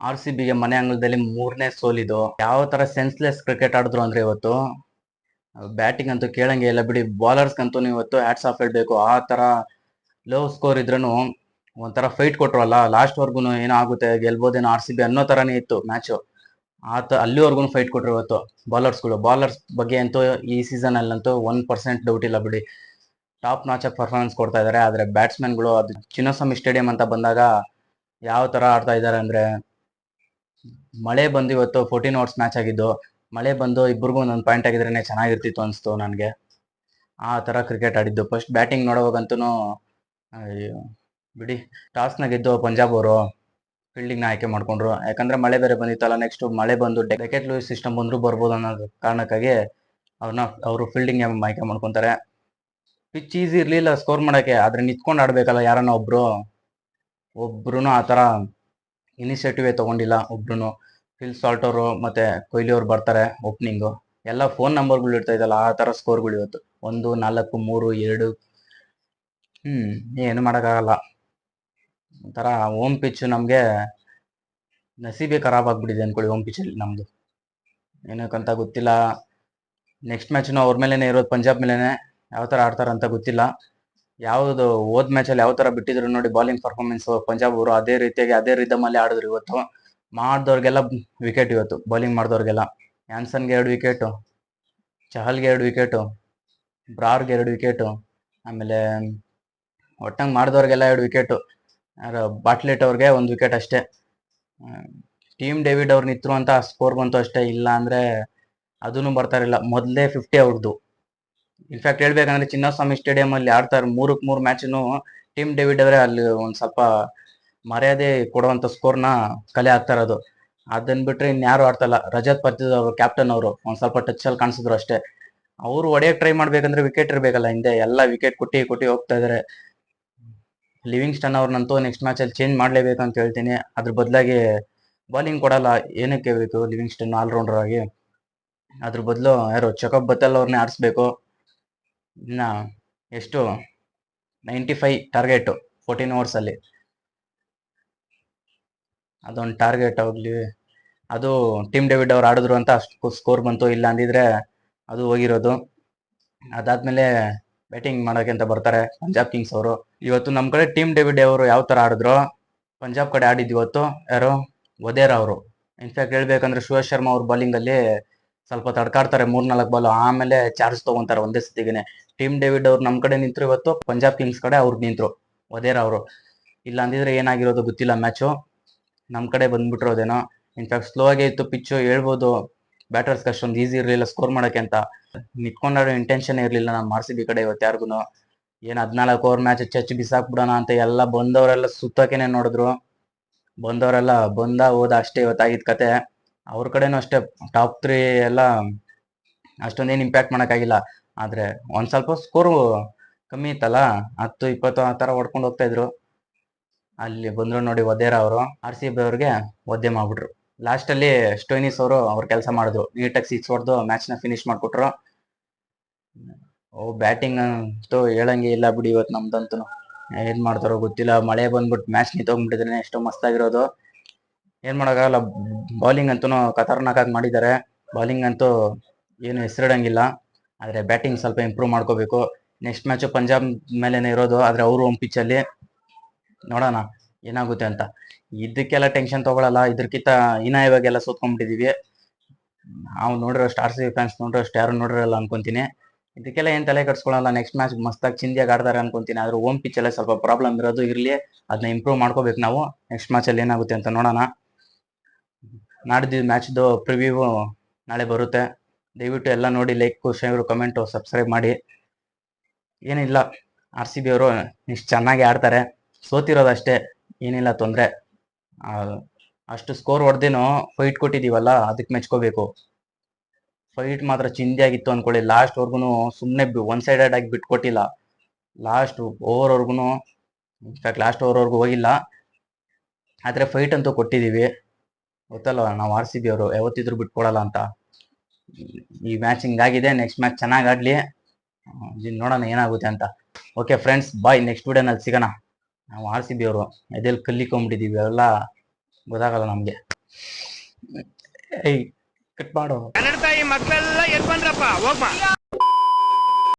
R C ಬಿಗೆ ಮನೆ ಅಂಗಳದಲ್ಲಿ 3ನೇ ಸೋಲಿದು. ಯಾವ ತರ ಸೆನ್ಸ್ಲೆಸ್ ಕ್ರಿಕೆಟ್ ಆಡಿದ್ರು ಅಂದ್ರೆ ಇವತ್ತು ಬ್ಯಾಟಿಂಗ್ ಅಂತೂ ಕೇಳಂಗೆ ಇಲ್ಲ ಬಿಡಿ. ಬಾಲರ್ಸ್ ಅಂತೂ ಇವತ್ತು ಹ್ಯಾಟ್ಸ್ ಆಫ್ ಹೇಳ್ಬೇಕು. ಆ ತರ ಲೋ ಸ್ಕೋರ್ ಇದ್ರೂ ಒಂಥರ ಫೈಟ್ ಕೊಟ್ರಲ್ಲ ಲಾಸ್ಟ್ ವರ್ಗು. ಏನೋ ಆಗುತ್ತೆ ಗೆಲ್ಬೋದೇನೋ ಆರ್ ಸಿ ಬಿ ಅನ್ನೋ ತರಾನೇ ಇತ್ತು ಮ್ಯಾಚ್. ಅಲ್ಲಿವರೆಗೂ ಫೈಟ್ ಕೊಟ್ರು ಇವತ್ತು ಬಾಲರ್ಸ್ ಬಗ್ಗೆ ಅಂತೂ ಈ ಸೀಸನ್ ಅಲ್ಲಂತೂ 1% ಡೌಟ್ ಇಲ್ಲ ಬಿಡಿ. ಟಾಪ್ ನಾಚ್ ಪರ್ಫಾರ್ಮೆನ್ಸ್ ಕೊಡ್ತಾ ಇದಾರೆ. ಆದ್ರೆ ಬ್ಯಾಟ್ಸ್ಮನ್ಗಳು ಅದು ಚಿನ್ನಸ್ವಾಮಿ ಸ್ಟೇಡಿಯಂ ಅಂತ ಬಂದಾಗ ಯಾವ ತರ ಆಡ್ತಾ ಇದಾರೆ ಅಂದ್ರೆ, ಮಳೆ ಬಂದು ಇವತ್ತು 14 ಓವರ್ಸ್ ಮ್ಯಾಚ್ ಆಗಿದ್ದು, ಮಳೆ ಬಂದು ಇಬ್ಬರಿಗೂ ಒಂದೊಂದು ಪಾಯಿಂಟ್ ಆಗಿದ್ರೆ ಚೆನ್ನಾಗಿರ್ತಿತ್ತು ಅನ್ಸ್ತು ನನಗೆ. ಆ ತರ ಕ್ರಿಕೆಟ್ ಆಡಿದ್ದು. ಫಸ್ಟ್ ಬ್ಯಾಟಿಂಗ್ ನೋಡೋವಾಗಂತೂ ಬಿಡಿ, ಟಾಸ್ನ ಗೆದ್ದು ಪಂಜಾಬ್ ಅವರು ಫೀಲ್ಡಿಂಗ್ ನ ಆಯ್ಕೆ ಮಾಡ್ಕೊಂಡ್ರು. ಯಾಕಂದ್ರೆ ಮಳೆ ಬೇರೆ ಬಂದಿತ್ತಲ್ಲ. ನೆಕ್ಸ್ಟ್ ಮಳೆ ಬಂದು ಡೆಕೆಟ್ ಲೂಯಿಸ್ ಸಿಸ್ಟಮ್ ಬಂದ್ರು ಬರ್ಬೋದು ಅನ್ನೋ ಕಾರಣಕ್ಕಾಗಿ ಅವರು ಫೀಲ್ಡಿಂಗ್ ಆಯ್ಕೆ ಮಾಡ್ಕೊಂತಾರೆ. ಪಿಚ್ ಈಸಿ ಇರ್ಲಿಲ್ಲ ಸ್ಕೋರ್ ಮಾಡಕ್ಕೆ, ಆದ್ರೆ ನಿಂತ್ಕೊಂಡು ಆಡ್ಬೇಕಲ್ಲ ಯಾರನ್ನ ಒಬ್ರು ಆ ತರ ಇನಿಷಿಯೇಟಿವ್ ತಗೊಂಡಿಲ್ಲ ಒಬ್ರು. ಫಿಲ್ ಸಾಲ್ಟ್ ಅವರು ಮತ್ತೆ ಕೊಹ್ಲಿ ಅವ್ರು ಬರ್ತಾರೆ ಓಪನಿಂಗ್. ಎಲ್ಲ ಫೋನ್ ನಂಬರ್ಗಳು ಇರ್ತಾ ಇದ್ದಲ್ಲ, ಆ ತರ ಸ್ಕೋರ್ಗಳು ಇವತ್ತು 1, 4, 3, 2. ಏನು ಮಾಡಕ್ಕಾಗಲ್ಲ. ಒಂಥರ ಹೋಮ್ ಪಿಚ್ ನಮ್ಗೆ ನಸೀಬೆ ಖರಾಬ್ ಆಗ್ಬಿಟ್ಟಿದೆ ಅನ್ಕೊಳ್ಳಿ. ಹೋಮ್ ಪಿಚ್ ಅಲ್ಲಿ ನಮ್ದು ಏನಕ್ಕಂತ ಗೊತ್ತಿಲ್ಲ. ನೆಕ್ಸ್ಟ್ ಮ್ಯಾಚ್ನು ಅವ್ರ ಮೇಲೆನೆ ಇರೋದು, ಪಂಜಾಬ್ ಮೇಲೆನೆ. ಯಾವ ತರ ಆಡ್ತಾರಂತ ಗೊತ್ತಿಲ್ಲ. ಯಾವ್ದು ಹೋದ್ ಮ್ಯಾಚ್ ಅಲ್ಲಿ ಯಾವ ತರ ಬಿಟ್ಟಿದ್ರು ನೋಡಿ ಬಾಲಿಂಗ್ ಪರ್ಫಾರ್ಮೆನ್ಸ್ ಪಂಜಾಬ್ ಅವರು, ಅದೇ ರೀತಿಯಾಗಿ ಅದೇ ರಿದಮ್ ಅಲ್ಲಿ ಆಡಿದ್ರು ಇವತ್ತು. ಮಾಡಿದವ್ರಿಗೆಲ್ಲ ವಿಕೆಟ್ ಇವತ್ತು. ಬೌಲಿಂಗ್ ಮಾಡಿದವ್ರಿಗೆಲ್ಲ ಯಾನ್ಸನ್ಗೆ 2 ವಿಕೆಟ್, ಚಹಲ್ಗೆ 2 ವಿಕೆಟ್, ಬ್ರಾರ್ಗೆ 2 ವಿಕೆಟ್, ಆಮೇಲೆ ಒಟ್ಟಂಗ್ ಮಾಡಿದವ್ರಿಗೆಲ್ಲ 2 ವಿಕೆಟ್. ಬಾಟ್ಲೆಟ್ ಅವ್ರಿಗೆ 1 ವಿಕೆಟ್ ಅಷ್ಟೇ. ಟೀಮ್ ಡೇವಿಡ್ ಅವ್ರು ನಿತ್ರು ಅಂತ ಸ್ಕೋರ್ ಬಂತು ಅಷ್ಟೇ. ಇಲ್ಲ ಅಂದ್ರೆ ಅದನ್ನು ಬರ್ತಾ ಇರಲಿಲ್ಲ. ಮೊದಲೇ 50 ಅವ್ರದ್ದು. ಇನ್ಫ್ಯಾಕ್ಟ್ ಹೇಳ್ಬೇಕಂದ್ರೆ ಚಿನ್ನಸ್ವಾಮಿ ಸ್ಟೇಡಿಯಂ ಅಲ್ಲಿ ಆಡ್ತಾರೆ 3 ಮ್ಯಾಚ್ನು ಟೀಮ್ ಡೇವಿಡ್ ಅವರೇ ಅಲ್ಲಿ ಒಂದ್ ಸ್ವಲ್ಪ ಮರ್ಯಾದೆ ಕೊಡುವಂತ ಸ್ಕೋರ್ನ ಕಲೆ ಆಗ್ತಾ ಇರೋದು. ಅದನ್ನ ಬಿಟ್ರೆ ಇನ್ಯಾರು ಆಡ್ತಲ್ಲ. ರಜತ್ ಪತಿದಾರ್ ಅವರು ಕ್ಯಾಪ್ಟನ್ ಅವರು ಒಂದ್ ಸ್ವಲ್ಪ ಟಚ್ ಅಲ್ಲಿ ಕಾಣಿಸಿದ್ರು ಅಷ್ಟೇ. ಅವ್ರು ಹೊಡೆಯಕ್ ಟ್ರೈ ಮಾಡ್ಬೇಕಂದ್ರೆ ವಿಕೆಟ್ ಇರ್ಬೇಕಲ್ಲ ಹಿಂದೆ. ಎಲ್ಲ ವಿಕೆಟ್ ಕೊಟ್ಟಿ ಹೋಗ್ತಾ ಇದಾರೆ. ಲಿವಿಂಗ್ಸ್ಟನ್ ಅವ್ರನ್ನಂತೂ ನೆಕ್ಸ್ಟ್ ಮ್ಯಾಚ್ ಅಲ್ಲಿ ಚೇಂಜ್ ಮಾಡ್ಲೇಬೇಕು ಅಂತ ಹೇಳ್ತೀನಿ. ಅದ್ರ ಬದಲಾಗಿ ಬಾಲಿಂಗ್ ಕೊಡಲ್ಲ, ಏನಕ್ಕೆ ಬೇಕು ಲಿವಿಂಗ್ಸ್ಟನ್ ಆಲ್ರೌಂಡರ್ ಆಗಿ. ಅದ್ರ ಬದಲು ಯಾರು ಚಕಪ್ ಬತ್ತಲ್ ಅವ್ರನ್ನೇ ಆಡಿಸ್ಬೇಕು. ಇನ್ನ ಎಷ್ಟು 95 ಟಾರ್ಗೆಟ್ 14 ಓವರ್ಸ್ ಅಲ್ಲಿ, ಅದೊಂದು ಟಾರ್ಗೆಟ್ ಹೋಗ್ಲಿ. ಅದು ಟೀಮ್ ಡೇವಿಡ್ ಅವ್ರು ಆಡಿದ್ರು ಅಂತ ಅಷ್ಟು ಸ್ಕೋರ್ ಬಂತು. ಇಲ್ಲ ಅಂದಿದ್ರೆ ಅದು ಹೋಗಿರೋದು. ಅದಾದ್ಮೇಲೆ ಬ್ಯಾಟಿಂಗ್ ಮಾಡೋಕೆ ಅಂತ ಬರ್ತಾರೆ ಪಂಜಾಬ್ ಕಿಂಗ್ಸ್ ಅವರು. ಇವತ್ತು ನಮ್ ಕಡೆ ಟೀಮ್ ಡೇವಿಡ್ ಅವರು ಯಾವ ತರ ಆಡಿದ್ರು, ಪಂಜಾಬ್ ಕಡೆ ಆಡಿದ್ ಇವತ್ತು ಯಾರು ವದೇರಾ ಅವರು. ಇನ್ಫ್ಯಾಕ್ಟ್ ಹೇಳ್ಬೇಕಂದ್ರೆ ಸುರೇಶ್ ಶರ್ಮಾ ಅವ್ರ ಬಾಲಿಂಗ್ ಅಲ್ಲಿ ಸ್ವಲ್ಪ ತಡ್ಕಾಡ್ತಾರೆ 3-4 ಬಾಲ್, ಆಮೇಲೆ ಚಾರ್ಜ್ ತಗೊಂತಾರೆ ಒಂದೇ ಸತಿಗೆನೆ. ಟೀಮ್ ಡೇವಿಡ್ ಅವ್ರು ನಮ್ ಕಡೆ ನಿಂತ್ರು ಇವತ್ತು, ಪಂಜಾಬ್ ಕಿಂಗ್ಸ್ ಕಡೆ ಅವ್ರು ನಿಂತ್ರು ವದೇರಾ ಅವರು. ಇಲ್ಲ ಅಂದಿದ್ರೆ ಏನಾಗಿರೋದು ಗೊತ್ತಿಲ್ಲ ಮ್ಯಾಚು. ನಮ್ ಕಡೆ ಬಂದ್ಬಿಟ್ಟಿರೋದೇನೋ. ಇನ್ಫ್ಯಾಕ್ಟ್ ಸ್ಲೋ ಆಗೇ ಇತ್ತು ಪಿಚ್ಚು. ಹೇಳ್ಬೋದು ಬ್ಯಾಟರ್ಸ್ ಅಷ್ಟೊಂದು ಈಸಿ ಇರ್ಲಿಲ್ಲ ಸ್ಕೋರ್ ಮಾಡಕ್ಕೆ ಅಂತ. ನಿಂತ್ಕೊಂಡಾಡೋ ಇಂಟೆನ್ಷನ್ ಇರ್ಲಿಲ್ಲ ನಮ್ಮ ಆರ್ ಸಿ ಬಿ ಕಡೆ ಇವತ್ತು ಯಾರಿಗೂ. ಏನ್ 14 ಓವರ್ ಮ್ಯಾಚ್ ಚಚ್ಚಿ ಬಿಸಾಕ್ಬಿಡೋಣ ಅಂತ ಎಲ್ಲ ಬಂದವರೆಲ್ಲ ಸುತ್ತೋಕೆನೆ ನೋಡಿದ್ರು. ಬಂದವರೆಲ್ಲ ಬಂದ ಹೋದ ಅಷ್ಟೇ ಇವತ್ತಾಗಿದ್ ಕತೆ. ಅವ್ರ ಕಡೆನೂ ಅಷ್ಟೇ ಟಾಪ್ 3 ಎಲ್ಲ ಅಷ್ಟೊಂದೇನು ಇಂಪ್ಯಾಕ್ಟ್ ಮಾಡೋಕ್ಕಾಗಿಲ್ಲ. ಆದ್ರೆ ಒಂದ್ ಸ್ವಲ್ಪ ಸ್ಕೋರು ಕಮ್ಮಿ ಇತ್ತಲ್ಲ, 10-20 ಆ ತರ ಹೊಡ್ಕೊಂಡು ಹೋಗ್ತಾ ಇದ್ರು. ಅಲ್ಲಿ ಬಂದ್ರು ನೋಡಿ ವದೇರಾ ಅವರು, ಆರ್ ಸಿ ಬಿ ಅವ್ರಿಗೆ ಒದ್ದೆ ಮಾಡ್ಬಿಟ್ರು. ಲಾಸ್ಟ್ ಅಲ್ಲಿ ಸ್ಟೋಯ್ನಿಸ್ ಅವರು ಅವ್ರ ಕೆಲಸ ಮಾಡಿದ್ರು, ನೀಟಾಗಿ 6 ಹೊಡೆದು ಮ್ಯಾಚ್ ನ ಫಿನಿಶ್ ಮಾಡ್ಕೊಟ್ರು. ಬ್ಯಾಟಿಂಗ್ ಅಂತೂ ಹೇಳಂಗೆ ಇಲ್ಲ ಬಿಡಿ ಇವತ್ತು ನಮ್ದಂತೂ. ಏನ್ ಮಾಡ್ತಾರೋ ಗೊತ್ತಿಲ್ಲ. ಮಳೆ ಬಂದ್ಬಿಟ್ಟು ಮ್ಯಾಚ್ ನಿಂತೋಗ್ಬಿಟ್ಟಿದ್ರೆ ಎಷ್ಟೋ ಮಸ್ತಾಗಿರೋದು. ಏನ್ ಮಾಡೋಕ್ಕಾಗಲ್ಲ. ಬೌಲಿಂಗ್ ಅಂತೂ ಖತರ್ನಾಕ್ ಆಗಿ ಮಾಡಿದ್ದಾರೆ. ಬೌಲಿಂಗ್ ಅಂತೂ ಏನು ಹೆಸರಿಡಂಗಿಲ್ಲ. ಆದ್ರೆ ಬ್ಯಾಟಿಂಗ್ ಸ್ವಲ್ಪ ಇಂಪ್ರೂವ್ ಮಾಡ್ಕೋಬೇಕು. ನೆಕ್ಸ್ಟ್ ಮ್ಯಾಚ್ ಪಂಜಾಬ್ ಮೇಲೆನೆ ಇರೋದು. ಆದ್ರೆ ಅವರು ಹೋಮ್ ಪಿಚ್ ಅಲ್ಲಿ ನೋಡೋಣ ಏನಾಗುತ್ತೆ ಅಂತ. ಇದಕ್ಕೆಲ್ಲ ಟೆನ್ಷನ್ ತಗೊಳಲ್ಲ. ಇದ್ರಕ್ಕಿಂತ ಹೀನಾಯವಾಗೆಲ್ಲ ಸೋತ್ಕೊಂಡ್ಬಿಟ್ಟಿದೀವಿ ನಾವು. ನೋಡಿರೋಷ್ಟು ಆರ್ ಸಿ ಬಿ ಫ್ಯಾನ್ಸ್ ನೋಡಿರೋಷ್ಟು ಯಾರು ನೋಡಿರಲ್ಲ ಅನ್ಕೊಂತೀನಿ. ಇದಕ್ಕೆಲ್ಲ ಏನ್ ತಲೆ ಕಟ್ಸ್ಕೊಳ್ಳಲ್ಲ. ನೆಕ್ಸ್ಟ್ ಮ್ಯಾಚ್ ಮಸ್ತಾಗಿ ಚಿಂದಿಯಾಗಿ ಆಡ್ತಾರೆ ಅನ್ಕೊಂತೀನಿ. ಆದ್ರೆ ಹೋಮ್ ಪಿಚ್ ಅಲ್ಲೇ ಸ್ವಲ್ಪ ಪ್ರಾಬ್ಲಮ್ ಇರೋದು. ಇರ್ಲಿ, ಅದನ್ನ ಇಂಪ್ರೂವ್ ಮಾಡ್ಕೋಬೇಕು ನಾವು. ನೆಕ್ಸ್ಟ್ ಮ್ಯಾಚ್ ಅಲ್ಲಿ ಏನಾಗುತ್ತೆ ಅಂತ ನೋಡೋಣ. ನಾಡಿದ್ದು ಮ್ಯಾಚ್ದು ಪ್ರಿವ್ಯೂ ನಾಳೆ ಬರುತ್ತೆ. ದಯವಿಟ್ಟು ಎಲ್ಲ ನೋಡಿ, ಲೈಕ್, ಶೇರ್, ಕಮೆಂಟು, ಸಬ್ಸ್ಕ್ರೈಬ್ ಮಾಡಿ. ಏನಿಲ್ಲ, ಆರ್ ಸಿ ಬಿ ಅವರು ಇಷ್ಟು ಚೆನ್ನಾಗಿ ಆಡ್ತಾರೆ. ಸೋತಿರೋದಷ್ಟೇ, ಏನಿಲ್ಲ ತೊಂದರೆ. ಅಷ್ಟು ಸ್ಕೋರ್ ಹೊಡೆದೇನೋ ಫೈಟ್ ಕೊಟ್ಟಿದೀವಲ್ಲ, ಅದಕ್ಕೆ ಮೆಚ್ಕೋಬೇಕು. ಫೈಟ್ ಮಾತ್ರ ಚಿಂದಿಯಾಗಿತ್ತು ಅನ್ಕೊಳ್ಳಿ. ಲಾಸ್ಟ್ ವರ್ಗುನು ಸುಮ್ಮನೆ ಒನ್ ಸೈಡೆಡ್ ಆಗಿ ಬಿಟ್ಕೊಟ್ಟಿಲ್ಲ. ಲಾಸ್ಟ್ ಓವರ್ ವರ್ಗುನು, ಇನ್ಫ್ಯಾಕ್ಟ್ ಲಾಸ್ಟ್ ಓವರ್ ವರ್ಗು ಹೋಗಿಲ್ಲ. ಆದ್ರೆ ಫೈಟ್ ಅಂತೂ ಕೊಟ್ಟಿದೀವಿ. ಗೊತ್ತಲ್ವ ನಾವು ಆರ್ ಸಿ ಬಿ ಅವರು ಯಾವತ್ತಿದ್ರು ಬಿಟ್ಕೊಡಲ್ಲ ಅಂತ. ಈ ಮ್ಯಾಚ್ ಹಿಂಗಾಗಿದೆ. ನೆಕ್ಸ್ಟ್ ಮ್ಯಾಚ್ ಚೆನ್ನಾಗಿ ಆಡ್ಲಿ, ನೋಡೋಣ ಏನಾಗುತ್ತೆ ಅಂತ. ಓಕೆ ಫ್ರೆಂಡ್ಸ್, ಬಾಯ್. ನೆಕ್ಸ್ಟ್ ವಿಡಿಯೋನಲ್ಲಿ ಸಿಗೋಣ. ನಾವು ಆರ್ ಸಿ ಬಿ ಅವರು ಎದೆಲ್ಲಿ ಕಲ್ಲಿಕೊಂಡ್ಬಿಟ್ಟಿದೀವಿ, ಎಲ್ಲ ಗೊತ್ತಾಗಲ್ಲ ನಮಗೆ. ಏಯ್ ಕಟ್ ಮಾಡೋ. ಕನ್ನಡ ತಾಯಿ ಮಕ್ಕಳೆಲ್ಲ ಎದ್ ಬಂದ್ರಪ್ಪ ಹೋಗ್ಮಾ.